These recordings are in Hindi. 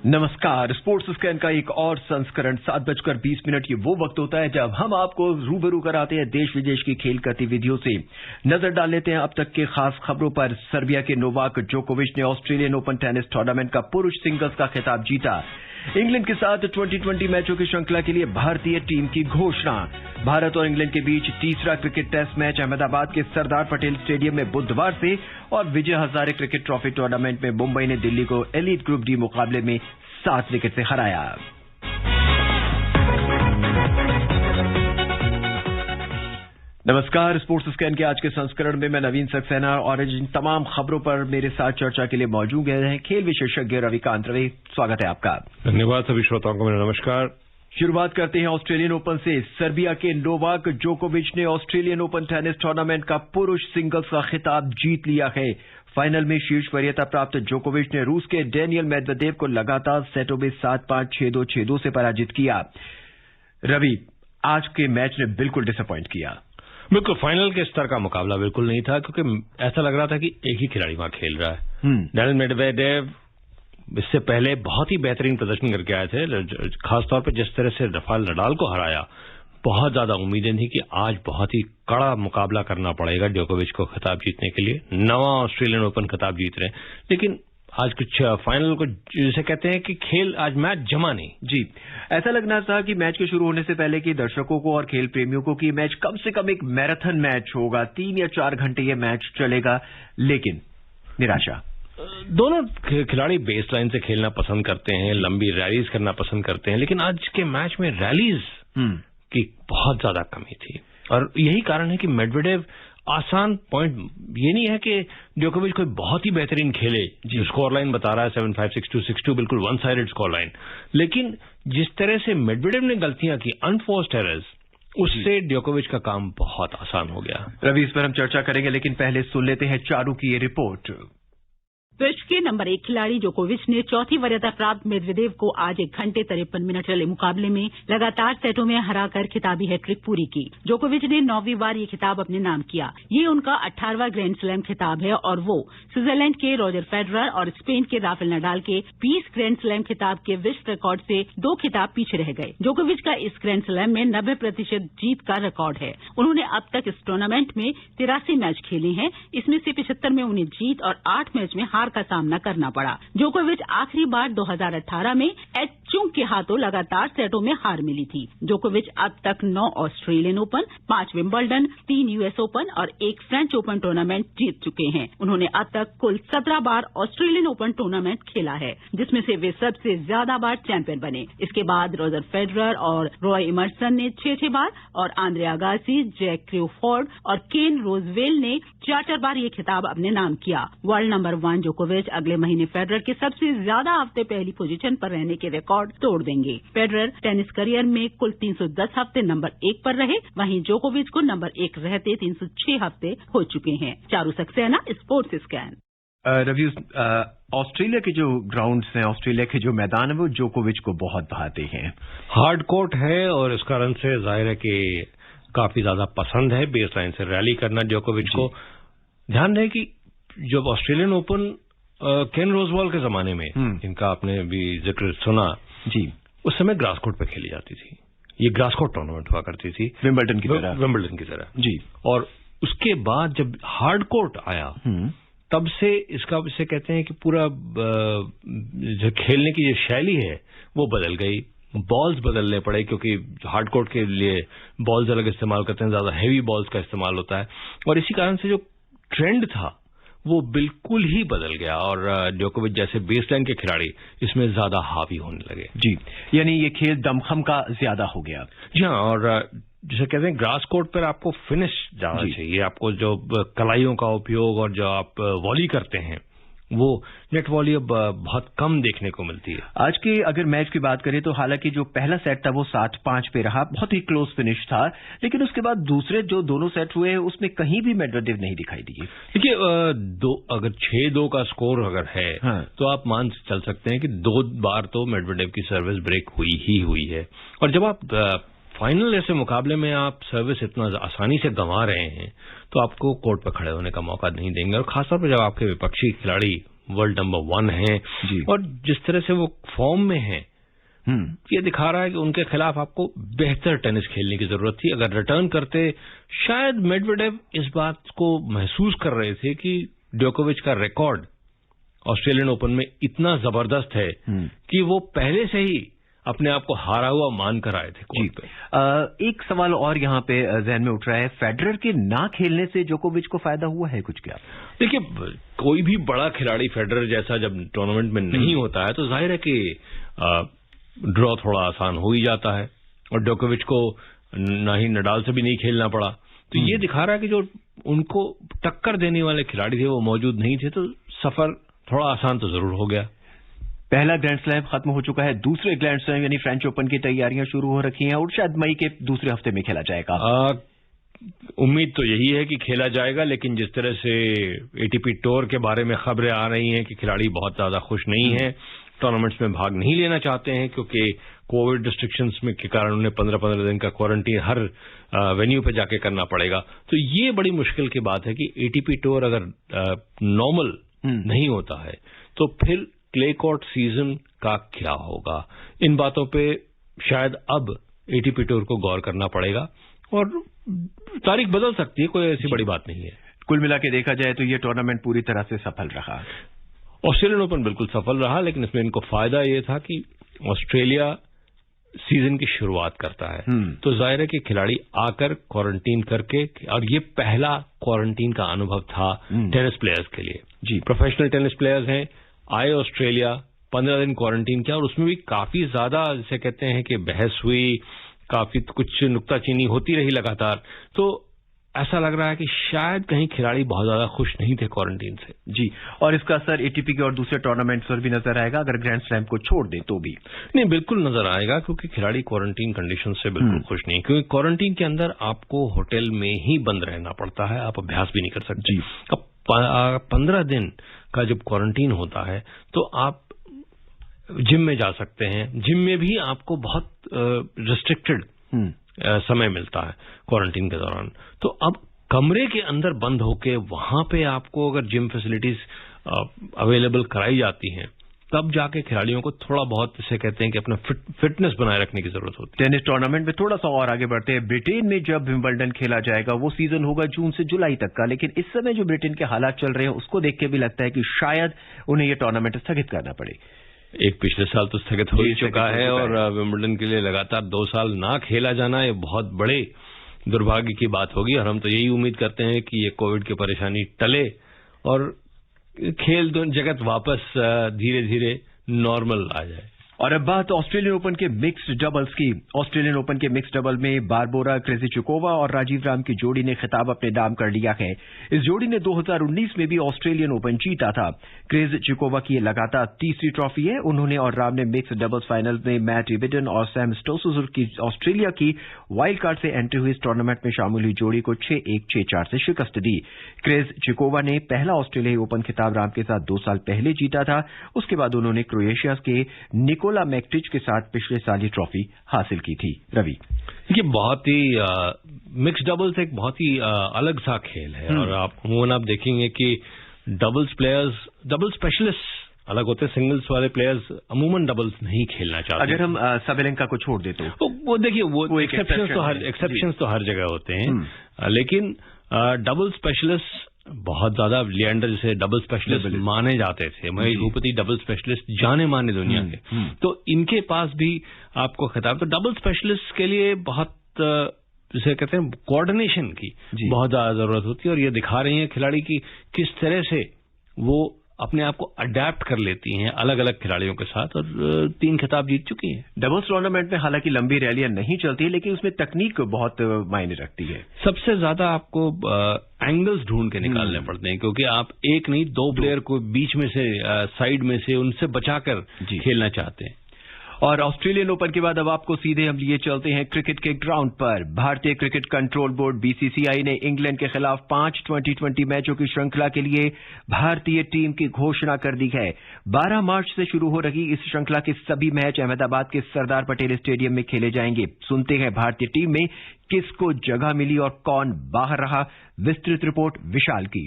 नमस्कार। स्पोर्ट्स स्कैन का एक और संस्करण 7:20 ये वो वक्त होता है जब हम आपको रूबरू कराते हैं देश विदेश की खेल गतिविधियों से। नजर डाल लेते हैं अब तक के खास खबरों पर। सर्बिया के नोवाक जोकोविच ने ऑस्ट्रेलियन ओपन टेनिस टूर्नामेंट का पुरुष सिंगल्स का खिताब जीता। इंग्लैंड के साथ 2020 मैचों की श्रृंखला के लिए भारतीय टीम की घोषणा। भारत और इंग्लैंड के बीच तीसरा क्रिकेट टेस्ट मैच अहमदाबाद के सरदार पटेल स्टेडियम में बुधवार से और Vijay Hazare cricket trophy tournament में मुंबई ने दिल्ली को एलीट ग्रुप डी मुकाबले में 7 विकेट से हराया। नमस्कार। स्पोर्ट्स स्कैन के आज के संस्करण में मैं नवीन सक्सेना और इन तमाम खबरों पर मेरे साथ चर्चा के लिए मौजूद हैं खेल विशेषज्ञ रविकांत। रवि, स्वागत है आपका। धन्यवाद। सभी श्रोताओं को मेरा नमस्कार। शुरुआत करते हैं ऑस्ट्रेलियन ओपन से। सर्बिया के नोवाक जोकोविच ने ऑस्ट्रेलियन ओपन टेनिस टूर्नामेंट का पुरुष सिंगल्स का खिताब जीत लिया है। फाइनल में शीर्ष वरीयता प्राप्त जोकोविच ने रूस के डेनियल मेदवेदेव को लगातार सेटों में 7-5, 6-2, 6-2 से पराजित किया। रवि, आज के मैच ने बिल्कुल डिसअपॉइंट किया। बिल्कुल फाइनल के स्तर का मुकाबला बिल्कुल नहीं था, क्योंकि ऐसा लग रहा था कि एक ही खिलाड़ी वहां खेल रहा है। डेनियल मेदवेदेव इससे पहले बहुत ही बेहतरीन प्रदर्शन करके आए थे। खासतौर पर जिस तरह से राफेल नडाल को हराया, बहुत ज्यादा उम्मीदें थी कि आज बहुत ही कड़ा मुकाबला करना पड़ेगा जोकोविच को खिताब जीतने के लिए। 9वां ऑस्ट्रेलियन ओपन खिताब जीत रहे हैं, लेकिन आज कुछ फाइनल को जिसे कहते हैं कि खेल आज मैच जमा नहीं। जी, ऐसा लगना था कि मैच के शुरू होने से पहले कि दर्शकों को और खेल प्रेमियों को कि मैच कम से कम एक मैराथन मैच होगा, 3 या 4 घंटे ये मैच चलेगा, लेकिन निराशा। दोनों खिलाड़ी बेस लाइन से खेलना पसंद करते हैं, लंबी रैलीज करना पसंद करते हैं, लेकिन आज के मैच में रैलीज की बहुत ज्यादा कमी थी। और यही कारण है कि मेदवेदेव आसान पॉइंट, ये नहीं है कि जोकोविच कोई बहुत ही बेहतरीन खेले। जो स्कोर लाइन बता रहा है 7-5, 6-2, 6-2, बिल्कुल वन साइडेड स्कोर लाइन, लेकिन जिस तरह से मेदवेदेव ने गलतियां की, अनफोर्स्ड एरर्स, उससे जोकोविच का काम बहुत आसान हो गया। रवि, इस पर हम चर्चा करेंगे, लेकिन पहले सुन लेते हैं चारू की ये रिपोर्ट। विश्व के नंबर 1 खिलाड़ी जोकोविच ने चौथी वरीयता प्राप्त मेदवेदेव को आज 1 घंटे 53 मिनट चले मुकाबले में लगातार सेटों में हराकर खिताबी हैट्रिक पूरी की। जोकोविच ने 9वीं बार ये खिताब अपने नाम किया। ये उनका 18वां ग्रैंड स्लैम खिताब है और वो स्विट्जरलैंड के रॉजर फेडरर और स्पेन के राफेल नडाल के 20 ग्रैंड स्लैम खिताब के विश्व रिकॉर्ड से 2 खिताब पीछे रह गए। जोकोविच का इस ग्रैंड स्लैम में 90% जीत का रिकॉर्ड है। उन्होंने अब तक इस टूर्नामेंट में 83 मैच खेले हैं। इसमें से 75 में उन्हें जीत और 8 मैच में हार का सामना करना पड़ा। जोकोविच आखिरी बार 2018 में एच चुंग के हाथों लगातार सेटों में हार मिली थी। जोकोविच अब तक 9 Australian open, 5 Wimbledon, 3 US open और 1 फ्रेंच ओपन टूर्नामेंट जीत चुके हैं। उन्होंने अब तक कुल 17 बार ऑस्ट्रेलियन ओपन टूर्नामेंट खेला है, जिसमें से वे सबसे ज्यादा बार चैंपियन बने। इसके बाद रॉजर फेडरर और रॉय इमर्सन ने 6 बार और आंद्रे अगासी, जैक क्रूफोर्ड और केन रोजवेल ने 4 बार ये खिताब अपने नाम किया। वर्ल्ड नंबर 1 जोकोविच अगले महीने फेडरर के सबसे ज्यादा हफ्ते पहली पोजीशन पर रहने के रिकॉर्ड तोड़ देंगे। फेडरर टेनिस करियर में कुल 310 हफ्ते नंबर 1 पर रहे, वहीं जोकोविच को नंबर 1 रहते 306 हफ्ते हो चुके हैं। Charu Saxena, sports scan. Ravi, Australia के जो ग्राउंड्स हैं, ऑस्ट्रेलिया के जो मैदान है, वो जोकोविच को बहुत भाते हैं। हार्ड कोर्ट है और इस कारण से जाहिर है कि काफी ज्यादा पसंद है बेस लाइन से रैली करना जोकोविच को। ध्यान रहे कि जब ऑस्ट्रेलियन ओपन केन रोजवॉल के जमाने में, जिनका आपने भी जिक्र सुना जी, उस समय ग्रास कोर्ट पे खेली जाती थी। ये ग्रास कोर्ट टूर्नामेंट हुआ करती थी, विंबलडन की तरह जी। और उसके बाद जब हार्ड कोर्ट आया, तब से इसे कहते हैं कि पूरा जो खेलने की जो शैली है वो बदल गई। बॉल्स बदलने पड़े, क्योंकि हार्ड कोर्ट के लिए बॉल्स अलग इस्तेमाल करते हैं, ज्यादा हैवी बॉल्स का इस्तेमाल होता है, और इसी कारण से जो ट्रेंड था वो बिल्कुल ही बदल गया और जोकोविच जैसे बेसलाइन के खिलाड़ी इसमें ज्यादा हावी होने लगे। जी, यानी ये खेल दमखम का ज्यादा हो गया। जी हाँ, और जिसे कहते हैं ग्रास कोर्ट पर आपको फिनिश ज्यादा चाहिए। आपको जो कलाइयों का उपयोग और जो आप वॉली करते हैं, वो नेट वॉली अब बहुत कम देखने को मिलती है। आज के अगर मैच की बात करें तो हालांकि जो पहला सेट था वो 7-5 पे रहा, बहुत ही क्लोज फिनिश था, लेकिन उसके बाद दूसरे जो दोनों सेट हुए उसमें कहीं भी मेदवेदेव नहीं दिखाई दिए। देखिए, अगर 6-2 का स्कोर अगर है, तो आप मान चल सकते हैं कि 2 बार तो मेदवेदेव की सर्विस ब्रेक हुई है। और जब आप फाइनल ऐसे मुकाबले में आप सर्विस इतना आसानी से गंवा रहे हैं, तो आपको कोर्ट पर खड़े होने का मौका नहीं देंगे। और खासतौर पर जब आपके विपक्षी खिलाड़ी वर्ल्ड नंबर 1 हैं और जिस तरह से वो फॉर्म में हैं, ये दिखा रहा है कि उनके खिलाफ आपको बेहतर टेनिस खेलने की जरूरत थी। अगर रिटर्न करते, शायद मेडवेडेव इस बात को महसूस कर रहे थे कि जोकोविच का रिकॉर्ड ऑस्ट्रेलियन ओपन में इतना जबरदस्त है कि वो पहले से ही अपने आप को हारा हुआ मान कर आए थे कोर्ट पे। एक सवाल और यहाँ पे जहन में उठ रहा है, फेडरर के ना खेलने से जोकोविच को फायदा हुआ है कुछ क्या? देखिए, कोई भी बड़ा खिलाड़ी फेडरर जैसा जब टूर्नामेंट में नहीं होता है तो जाहिर है कि ड्रॉ थोड़ा आसान हो ही जाता है, और जोकोविच को ना ही नडाल से भी नहीं खेलना पड़ा। तो ये दिखा रहा है कि जो उनको टक्कर देने वाले खिलाड़ी थे वो मौजूद नहीं थे, तो सफर थोड़ा आसान तो जरूर हो गया। पहला ग्रैंड स्लैम खत्म हो चुका है, दूसरे ग्रैंड स्लैम यानी फ्रेंच ओपन की तैयारियां शुरू हो रखी हैं और शायद मई के दूसरे हफ्ते में खेला जाएगा। उम्मीद तो यही है कि खेला जाएगा, लेकिन जिस तरह से एटीपी टूर के बारे में खबरें आ रही हैं कि खिलाड़ी बहुत ज्यादा खुश नहीं हैं, टूर्नामेंट्स में भाग नहीं लेना चाहते हैं क्योंकि कोविड रिस्ट्रिक्शंस में के कारण उन्हें 15-15 दिन का क्वारंटीन हर वेन्यू पे जाके करना पड़ेगा। तो ये बड़ी मुश्किल की बात है कि एटीपी टूर अगर नॉर्मल नहीं होता है तो फिर क्ले कोर्ट सीजन का क्या होगा। इन बातों पे शायद अब एटीपी टूर को गौर करना पड़ेगा और तारीख बदल सकती है, कोई ऐसी बड़ी बात नहीं है। कुल मिला के देखा जाए तो ये टूर्नामेंट पूरी तरह से सफल रहा। ऑस्ट्रेलियन ओपन बिल्कुल सफल रहा, लेकिन इसमें इनको फायदा ये था कि ऑस्ट्रेलिया सीजन की शुरुआत करता है तो जाहिर है कि खिलाड़ी आकर क्वारंटीन करके, और ये पहला क्वारंटीन का अनुभव था टेनिस प्लेयर्स के लिए। जी, प्रोफेशनल टेनिस प्लेयर्स हैं, आए ऑस्ट्रेलिया, 15 दिन क्वारंटीन किया और उसमें भी काफी ज्यादा जिसे कहते हैं कि बहस हुई, काफी कुछ नुक्ताचीनी होती रही लगातार। तो ऐसा लग रहा है कि शायद कहीं खिलाड़ी बहुत ज्यादा खुश नहीं थे क्वारंटीन से। जी, और इसका असर एटीपी के और दूसरे टूर्नामेंट्स पर भी नजर आएगा अगर ग्रैंड स्लैम को छोड़ दे तो भी? नहीं, बिल्कुल नजर आएगा, क्योंकि खिलाड़ी क्वारंटीन कंडीशन से बिल्कुल खुश नहीं, क्योंकि क्वारंटीन के अंदर आपको होटल में ही बंद रहना पड़ता है, आप अभ्यास भी नहीं कर सकते। अब 15 दिन का जब क्वारंटीन होता है तो आप जिम में जा सकते हैं, जिम में भी आपको बहुत रिस्ट्रिक्टेड समय मिलता है क्वारंटीन के दौरान। तो अब कमरे के अंदर बंद होके वहां पे आपको अगर जिम फैसिलिटीज अवेलेबल कराई जाती हैं, तब जाके खिलाड़ियों को थोड़ा बहुत इसे कहते हैं कि अपना फिटनेस बनाए रखने की जरूरत होती है। टेनिस टूर्नामेंट में थोड़ा सा और आगे बढ़ते हैं। ब्रिटेन में जब विंबलडन खेला जाएगा वो सीजन होगा जून से जुलाई तक का, लेकिन इस समय जो ब्रिटेन के हालात चल रहे हैं उसको देख के भी लगता है कि शायद उन्हें ये टूर्नामेंट स्थगित करना पड़े। एक पिछले साल तो स्थगित हो चुका है और विंबलडन के लिए लगातार 2 साल ना खेला जाना ये बहुत बड़े दुर्भाग्य की बात होगी, और हम तो यही उम्मीद करते हैं कि ये कोविड की परेशानी टले और खेल जगत वापस धीरे धीरे नॉर्मल आ जाए। और अब बात ऑस्ट्रेलियन ओपन के मिक्स्ड डबल्स की। ऑस्ट्रेलियन ओपन के मिक्स्ड डबल में बारबोरा क्रेजिचकोवा और राजीव राम की जोड़ी ने खिताब अपने नाम कर लिया है। इस जोड़ी ने 2019 में भी ऑस्ट्रेलियन ओपन जीता था। क्रेजिचकोवा की लगातार तीसरी ट्रॉफी है। उन्होंने और राम ने मिक्स्ड डबल्स फाइनल में मैट इविडन और सैम स्टोसुर की ऑस्ट्रेलिया की वाइल्ड कार्ड से एंट्री हुई इस टूर्नामेंट में शामिल हुई जोड़ी को 6-1, 6-4 से शिकस्त दी। क्रेजिचकोवा ने पहला ऑस्ट्रेलियाई ओपन खिताब राम के साथ 2 साल पहले जीता था। उसके बाद उन्होंने क्रोएशिया के निकोला मैक्टिच के साथ पिछले साल ये ट्रॉफी हासिल की थी। रवि, ये बहुत ही मिक्स्ड डबल्स एक बहुत ही अलग सा खेल है, और आप देखेंगे कि डबल्स प्लेयर्स, डबल स्पेशलिस्ट अलग होते हैं, सिंगल्स वाले प्लेयर्स अमूमन डबल्स नहीं खेलना चाहते। अगर हम सबेलेंका को छोड़ दे तो वो देखिए वो एक्सेप्शंस तो हर जगह होते हैं, लेकिन डबल स्पेशलिस्ट बहुत ज्यादा, लिएंडर जैसे डबल स्पेशलिस्ट माने जाते थे, महेश भूपति डबल स्पेशलिस्ट जाने माने दुनिया के, तो इनके पास भी आपको खिताब। तो डबल स्पेशलिस्ट के लिए बहुत जिसे कहते हैं कोऑर्डिनेशन की बहुत ज्यादा जरूरत होती है, और ये दिखा रही है खिलाड़ी की किस तरह से वो अपने आप को अडेप्ट कर लेती हैं अलग अलग खिलाड़ियों के साथ, और 3 खिताब जीत चुकी हैं। डबल्स टूर्नामेंट में हालांकि लंबी रैलियां नहीं चलती, लेकिन उसमें तकनीक बहुत मायने रखती है। सबसे ज्यादा आपको एंगल्स ढूंढ के निकालने पड़ते हैं, क्योंकि आप एक नहीं 2 प्लेयर को बीच में से साइड में से उनसे बचाकर खेलना चाहते हैं। और ऑस्ट्रेलियन ओपन के बाद अब आपको सीधे हम लिए चलते हैं क्रिकेट के ग्राउंड पर। भारतीय क्रिकेट कंट्रोल बोर्ड बीसीसीआई ने इंग्लैंड के खिलाफ 5 T20 मैचों की श्रृंखला के लिए भारतीय टीम की घोषणा कर दी है। 12 मार्च से शुरू हो रही इस श्रृंखला के सभी मैच अहमदाबाद के सरदार पटेल स्टेडियम में खेले जाएंगे। सुनते हैं भारतीय टीम में किसको जगह मिली और कौन बाहर रहा। विस्तृत रिपोर्ट विशाल की।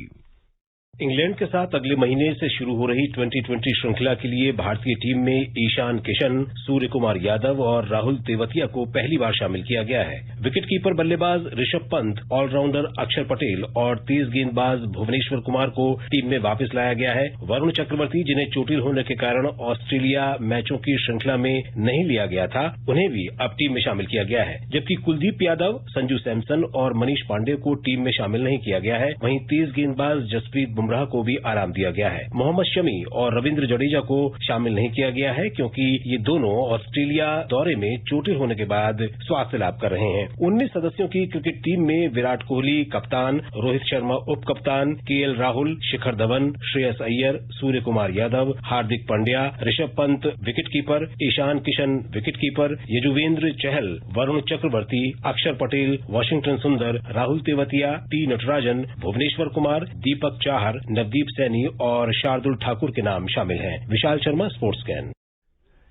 इंग्लैंड के साथ अगले महीने से शुरू हो रही 2020 श्रृंखला के लिए भारतीय टीम में ईशान किशन, सूर्य कुमार यादव और राहुल तेवतिया को पहली बार शामिल किया गया है। विकेटकीपर बल्लेबाज ऋषभ पंत, ऑलराउंडर अक्षर पटेल और तेज गेंदबाज भुवनेश्वर कुमार को टीम में वापस लाया गया है। वरुण चक्रवर्ती, जिन्हें चोटिल होने के कारण ऑस्ट्रेलिया मैचों की श्रृंखला में नहीं लिया गया था, उन्हें भी अब टीम में शामिल किया गया है। जबकि कुलदीप यादव, संजू सैमसन और मनीष पांडे को टीम में शामिल नहीं किया गया है। वहीं तेज गेंदबाज जसप्रीत बुमराह को भी आराम दिया गया है। मोहम्मद शमी और रविंद्र जडेजा को शामिल नहीं किया गया है क्योंकि ये दोनों ऑस्ट्रेलिया दौरे में चोटिल होने के बाद स्वास्थ्य लाभ कर रहे हैं। 19 सदस्यों की क्रिकेट टीम में विराट कोहली कप्तान, रोहित शर्मा उप कप्तान, KL Rahul, Shikhar Dhawan, Shreyas Iyer, Surya Kumar Yadav, Hardik Pandya, Rishabh Pant wicketkeeper, Ishan Kishan wicketkeeper, Yuzvendra Chahal, Varun Chakravarthy, अक्षर पटेल, वाशिंगटन सुंदर, राहुल तेवतिया, टी नटराजन, भुवनेश्वर कुमार, दीपक चाहर, नवदीप सैनी और शार्दुल ठाकुर के नाम शामिल हैं। Vishal Sharma, sports scan.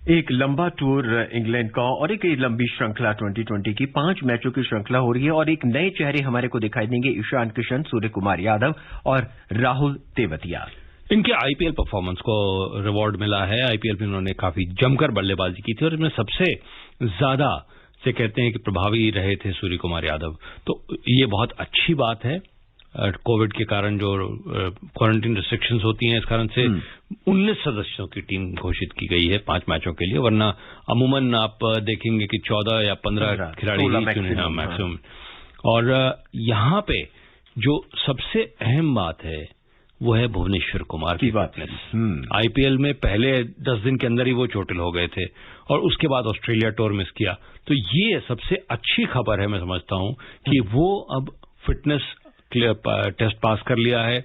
एक लंबा टूर इंग्लैंड का और एक लंबी श्रृंखला 2020 की 5 मैचों की श्रृंखला हो रही है और एक नए चेहरे हमारे को दिखाई देंगे, ईशान किशन, सूर्य कुमार यादव और राहुल तेवतिया। इनके आईपीएल परफॉर्मेंस को रिवॉर्ड मिला है। आईपीएल में उन्होंने काफी जमकर बल्लेबाजी की थी और इसमें सबसे ज्यादा से कहते हैं कि प्रभावी रहे थे सूर्य कुमार यादव। तो ये बहुत अच्छी बात है। कोविड के कारण जो क्वारंटीन रिस्ट्रिक्शंस होती हैं, इस कारण से 19 सदस्यों की टीम घोषित की गई है 5 मैचों के लिए, वरना अमूमन आप देखेंगे कि 14 या 15 खिलाड़ी मैक्सिमम। और यहां पे जो सबसे अहम बात है वो है भुवनेश्वर कुमार की फिटनेस। आईपीएल में पहले 10 दिन के अंदर ही वो चोटिल हो गए थे और उसके बाद ऑस्ट्रेलिया टूर मिस किया। तो ये सबसे अच्छी खबर है, मैं समझता हूं कि वो अब फिटनेस टेस्ट पास कर लिया है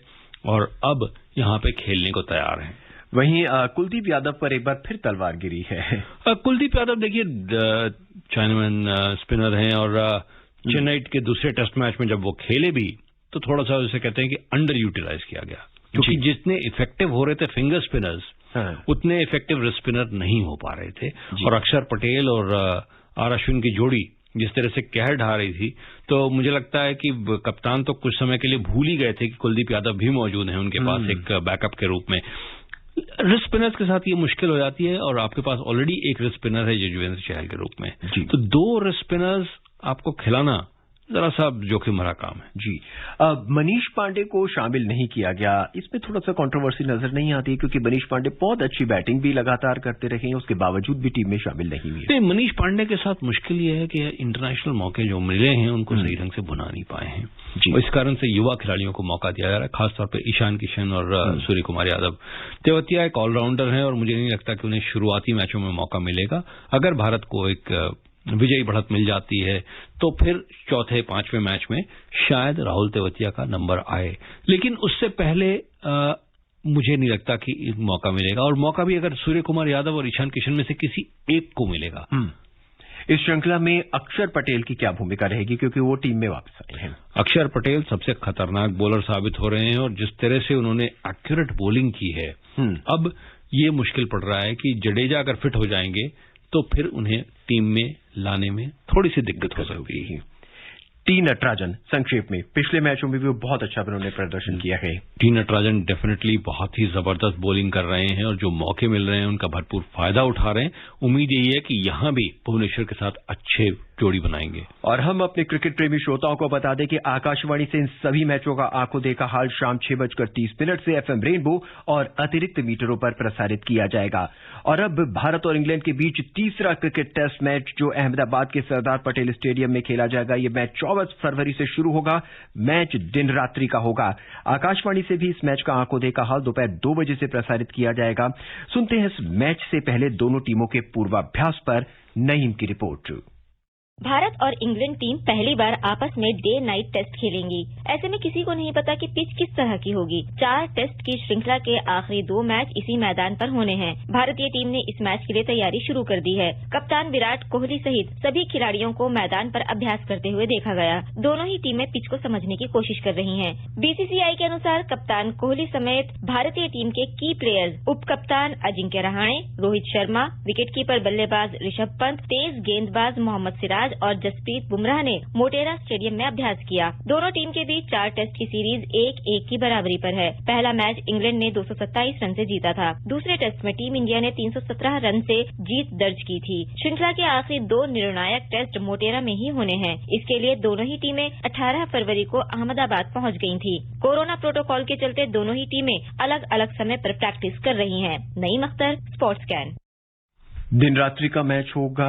और अब यहां पे खेलने को तैयार हैं। वहीं कुलदीप यादव पर एक बार फिर तलवार गिरी है। कुलदीप यादव देखिए चाइनामैन स्पिनर हैं और चेन्नई के दूसरे टेस्ट मैच में जब वो खेले भी तो थोड़ा सा जैसे कहते हैं कि अंडर यूटिलाइज किया गया, क्योंकि जितने इफेक्टिव हो रहे थे फिंगर स्पिनर्स उतने इफेक्टिव रिस्ट स्पिनर नहीं हो पा रहे थे। और अक्षर पटेल और आर अश्विन की जोड़ी जिस तरह से कहर ढा रही थी, तो मुझे लगता है कि कप्तान तो कुछ समय के लिए भूल ही गए थे कि कुलदीप यादव भी मौजूद हैं उनके पास एक बैकअप के रूप में। रिस्ट स्पिनर्स के साथ ये मुश्किल हो जाती है और आपके पास ऑलरेडी एक रिस्ट स्पिनर है यजुवेंद्र चहल के रूप में, तो 2 रिस्ट स्पिनर्स आपको खिलाना जरा सा जोखिम भरा काम है। जी, मनीष पांडे को शामिल नहीं किया गया, इसमें थोड़ा सा कंट्रोवर्सी नजर नहीं आती क्योंकि मनीष पांडे बहुत अच्छी बैटिंग भी लगातार करते रहे हैं, उसके बावजूद भी टीम में शामिल नहीं हुए। नहीं, मनीष पांडे के साथ मुश्किल ये है कि इंटरनेशनल मौके जो मिले हैं उनको सही ढंग से बुना नहीं पाए हैं। इस कारण से युवा खिलाड़ियों को मौका दिया जा रहा है, खासतौर पर ईशान किशन और सूर्य कुमार यादव। तेवतिया एक ऑलराउंडर है और मुझे नहीं लगता कि उन्हें शुरुआती मैचों में मौका मिलेगा। अगर भारत को एक विजयी बढ़त मिल जाती है तो फिर चौथे 5वें मैच में शायद राहुल तेवतिया का नंबर आए, लेकिन उससे पहले मुझे नहीं लगता कि मौका मिलेगा। और मौका भी अगर सूर्य कुमार यादव और ईशान किशन में से किसी एक को मिलेगा। इस श्रृंखला में अक्षर पटेल की क्या भूमिका रहेगी, क्योंकि वो टीम में वापस आए हैं। अक्षर पटेल सबसे खतरनाक बॉलर साबित हो रहे हैं और जिस तरह से उन्होंने एक्यूरेट बॉलिंग की है, अब ये मुश्किल पड़ रहा है कि जडेजा अगर फिट हो जाएंगे तो फिर उन्हें टीम में लाने में थोड़ी सी दिक्कत हो सकती है। टी नटराजन, संक्षेप में, पिछले मैचों में भी वो बहुत अच्छा उन्होंने प्रदर्शन किया है। टी नटराजन डेफिनेटली बहुत ही जबरदस्त बॉलिंग कर रहे हैं और जो मौके मिल रहे हैं उनका भरपूर फायदा उठा रहे हैं। उम्मीद यही है कि यहां भी भुवनेश्वर के साथ अच्छे जोड़ी बनाएंगे। और हम अपने क्रिकेट प्रेमी श्रोताओं को बता दें कि आकाशवाणी से इन सभी मैचों का आंखों देखा हाल शाम 6:30 से एफएम रेनबो और अतिरिक्त मीटरों पर प्रसारित किया जाएगा। और अब भारत और इंग्लैंड के बीच तीसरा क्रिकेट टेस्ट मैच जो अहमदाबाद के सरदार पटेल स्टेडियम में खेला जाएगा, ये मैच 24 फरवरी से शुरू होगा। मैच दिन रात्रि का होगा। आकाशवाणी से भी इस मैच का आंखों देखा हाल दोपहर 2 बजे से प्रसारित किया जाएगा। सुनते हैं इस मैच से पहले दोनों टीमों के पूर्वाभ्यास पर नईम की रिपोर्ट। भारत और इंग्लैंड टीम पहली बार आपस में डे नाइट टेस्ट खेलेंगी। ऐसे में किसी को नहीं पता कि पिच किस तरह की होगी। 4 टेस्ट की श्रृंखला के आखिरी 2 मैच इसी मैदान पर होने हैं। भारतीय टीम ने इस मैच के लिए तैयारी शुरू कर दी है। कप्तान विराट कोहली सहित सभी खिलाड़ियों को मैदान पर अभ्यास करते हुए देखा गया। दोनों ही टीमें पिच को समझने की कोशिश कर रही हैं। बीसीसीआई के अनुसार कप्तान कोहली समेत भारतीय टीम के की प्लेयर्स उप कप्तान अजिंक्य रहाणे, रोहित शर्मा, विकेटकीपर बल्लेबाज ऋषभ पंत, तेज गेंदबाज मोहम्मद सिराज सिराज और जसप्रीत बुमराह ने मोटेरा स्टेडियम में अभ्यास किया। दोनों टीम के बीच 4 टेस्ट की सीरीज 1-1 की बराबरी पर है। पहला मैच इंग्लैंड ने 227 रन से जीता था। दूसरे टेस्ट में टीम इंडिया ने 317 रन से जीत दर्ज की थी। श्रृंखला के आखिरी 2 निर्णायक टेस्ट मोटेरा में ही होने हैं। इसके लिए दोनों ही टीमें 18 फरवरी को अहमदाबाद पहुंच गई थी। कोरोना प्रोटोकॉल के चलते दोनों ही टीमें अलग अलग समय पर प्रैक्टिस कर रही हैं। Naeem Akhtar, sports can. दिन रात्रि का मैच होगा।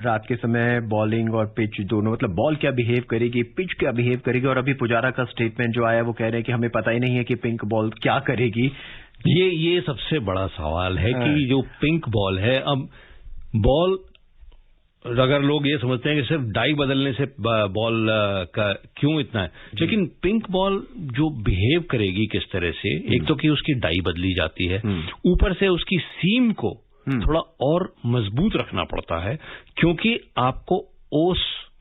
रात के समय बॉलिंग और पिच दोनों, मतलब बॉल क्या बिहेव करेगी, पिच क्या बिहेव करेगी। और अभी पुजारा का स्टेटमेंट जो आया वो कह रहे हैं कि हमें पता ही नहीं है कि पिंक बॉल क्या करेगी। ये सबसे बड़ा सवाल है कि जो पिंक बॉल है, अब बॉल अगर लोग ये समझते हैं कि सिर्फ डाई बदलने से बॉल का क्यों इतना है, लेकिन पिंक बॉल जो बिहेव करेगी किस तरह से, एक तो कि उसकी डाई बदली जाती है, ऊपर से उसकी सीम को थोड़ा और मजबूत रखना पड़ता है, क्योंकि आपको ओस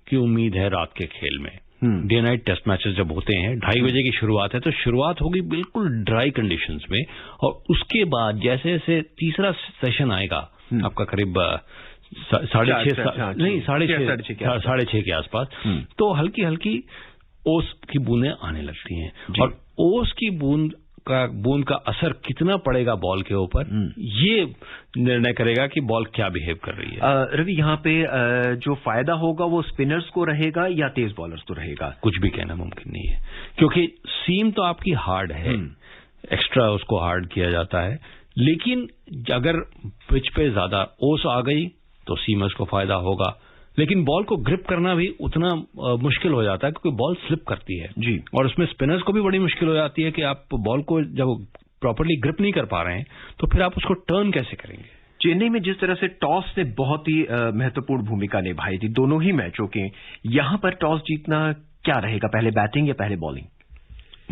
की उम्मीद है रात के खेल में। डे नाइट टेस्ट मैचेस जब होते हैं 2:30 बजे की शुरुआत है, तो शुरुआत होगी बिल्कुल ड्राई कंडीशंस में, और उसके बाद जैसे जैसे तीसरा सेशन आएगा आपका करीब 6:30 के आसपास, तो हल्की हल्की ओस की बूंदें आने लगती हैं, और ओस की बूंद का असर कितना पड़ेगा बॉल के ऊपर, ये निर्णय करेगा कि बॉल क्या बिहेव कर रही है। रवि, यहाँ पे जो फायदा होगा वो स्पिनर्स को रहेगा या तेज बॉलर्स को रहेगा? कुछ भी कहना मुमकिन नहीं है, क्योंकि सीम तो आपकी हार्ड है, एक्स्ट्रा उसको हार्ड किया जाता है, लेकिन अगर पिच पे ज्यादा ओस आ गई तो सीमर्स को फायदा होगा, लेकिन बॉल को ग्रिप करना भी उतना मुश्किल हो जाता है, क्योंकि बॉल स्लिप करती है जी, और उसमें स्पिनर्स को भी बड़ी मुश्किल हो जाती है कि आप बॉल को जब प्रॉपर्ली ग्रिप नहीं कर पा रहे हैं तो फिर आप उसको टर्न कैसे करेंगे। चेन्नई में जिस तरह से टॉस ने बहुत ही महत्वपूर्ण भूमिका निभाई थी दोनों ही मैचों के, यहां पर टॉस जीतना क्या रहेगा, पहले बैटिंग या पहले बॉलिंग?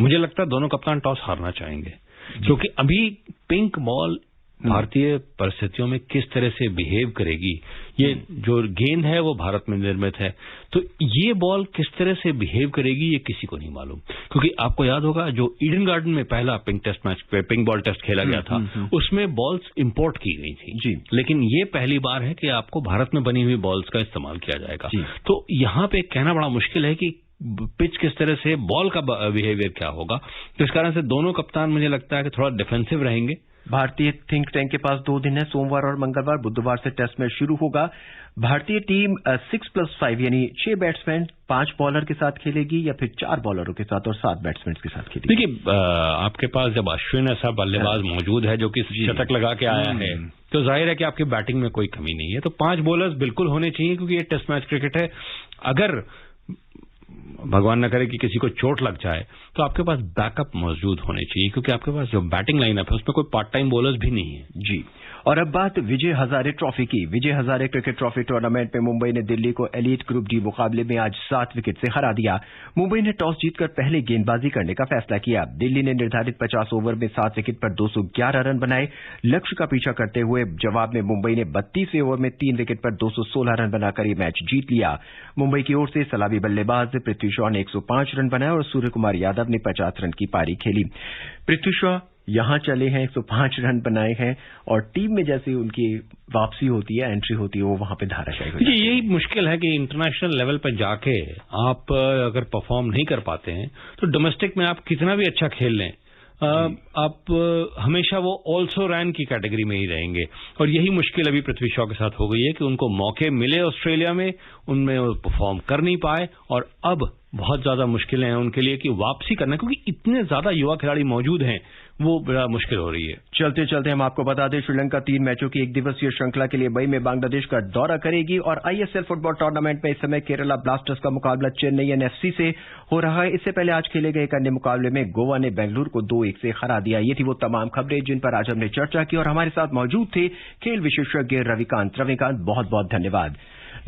मुझे लगता है दोनों कप्तान टॉस हारना चाहेंगे, क्योंकि अभी पिंक बॉल भारतीय परिस्थितियों में किस तरह से बिहेव करेगी, ये जो गेंद है वो भारत में निर्मित है, तो ये बॉल किस तरह से बिहेव करेगी ये किसी को नहीं मालूम। क्योंकि आपको याद होगा जो ईडन गार्डन में पहला पिंक बॉल टेस्ट खेला गया था, उसमें बॉल्स इंपोर्ट की गई थी जी, लेकिन ये पहली बार है कि आपको भारत में बनी हुई बॉल्स का इस्तेमाल किया जाएगा। तो यहाँ पे कहना बड़ा मुश्किल है कि पिच किस तरह से, बॉल का बिहेवियर क्या होगा। तो इस कारण से दोनों कप्तान मुझे लगता है कि थोड़ा डिफेंसिव रहेंगे। भारतीय थिंक टैंक के पास 2 दिन है, सोमवार और मंगलवार। बुधवार से टेस्ट मैच शुरू होगा। भारतीय टीम 6+5 यानी 6 बैट्समैन 5 बॉलर के साथ खेलेगी या फिर 4 बॉलरों के साथ और 7 बैट्समैन के साथ खेलेगी? देखिए, आपके पास जब अश्विन ऐसा बल्लेबाज मौजूद है जो कि शतक लगा के आया है, तो जाहिर है कि आपकी बैटिंग में कोई कमी नहीं है। तो 5 बॉलर्स बिल्कुल होने चाहिए, क्योंकि ये टेस्ट मैच क्रिकेट है। अगर भगवान न करे कि किसी को चोट लग जाए तो आपके पास बैकअप मौजूद होने चाहिए, क्योंकि आपके पास जो बैटिंग लाइनअप है उसमें कोई पार्ट टाइम बॉलर्स भी नहीं है जी। और अब बात विजय हजारे ट्रॉफी की। Vijay Hazare cricket trophy tournament में मुंबई ने दिल्ली को एलीट ग्रुप डी मुकाबले में आज 7 विकेट से हरा दिया। मुंबई ने टॉस जीतकर पहले गेंदबाजी करने का फैसला किया। दिल्ली ने निर्धारित 50 ओवर में 7 विकेट पर 211 रन बनाए। लक्ष्य का पीछा करते हुए जवाब में मुंबई ने 32वें ओवर में 3 विकेट पर 216 रन बनाकर ये मैच जीत लिया। मुंबई की ओर से सलामी बल्लेबाज पृथ्वी शॉ ने 105 रन बनाए और सूर्य कुमार यादव ने 50 रन की पारी खेली। पृथ्वी शॉ यहां चले हैं, 105 रन बनाए हैं, और टीम में जैसे उनकी वापसी होती है, एंट्री होती है, वो वहां पे धाराशायी हो जाती है। यही मुश्किल है कि इंटरनेशनल लेवल पर जाके आप अगर परफॉर्म नहीं कर पाते हैं तो डोमेस्टिक में आप कितना भी अच्छा खेल लें, आप हमेशा वो ऑल्सो रैन की कैटेगरी में ही रहेंगे। और यही मुश्किल अभी पृथ्वी शॉ के साथ हो गई है कि उनको मौके मिले ऑस्ट्रेलिया में, उनमें वो परफॉर्म कर नहीं पाए, और अब बहुत ज्यादा मुश्किलें हैं उनके लिए कि वापसी करना, क्योंकि इतने ज्यादा युवा खिलाड़ी मौजूद हैं, वो बड़ा मुश्किल हो रही है। चलते चलते हम आपको बता दें, श्रीलंका 3 मैचों की 1 दिवसीय श्रृंखला के लिए मई में बांग्लादेश का दौरा करेगी। और आईएसएल फुटबॉल टूर्नामेंट में इस समय केरला ब्लास्टर्स का मुकाबला चेन्नई एफसी से हो रहा है। इससे पहले आज खेले गए एक अन्य मुकाबले में गोवा ने बेंगलुरु को 2-1 से हरा दिया। ये थी वो तमाम खबरें जिन पर आज हमने चर्चा की, और हमारे साथ मौजूद थे खेल विशेषज्ञ रविकांत। बहुत बहुत धन्यवाद।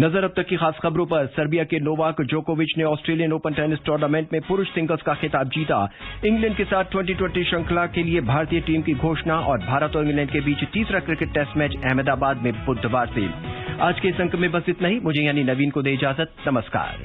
नजर अब तक की खास खबरों पर। सर्बिया के नोवाक जोकोविच ने ऑस्ट्रेलियन ओपन टेनिस टूर्नामेंट में पुरुष सिंगल्स का खिताब जीता। इंग्लैंड के साथ 2020 श्रृंखला के लिए भारतीय टीम की घोषणा, और भारत और इंग्लैंड के बीच तीसरा क्रिकेट टेस्ट मैच अहमदाबाद में बुधवार से। आज के इस अंक में बस इतना ही। मुझे यानी नवीन को दे इजाजत। नमस्कार।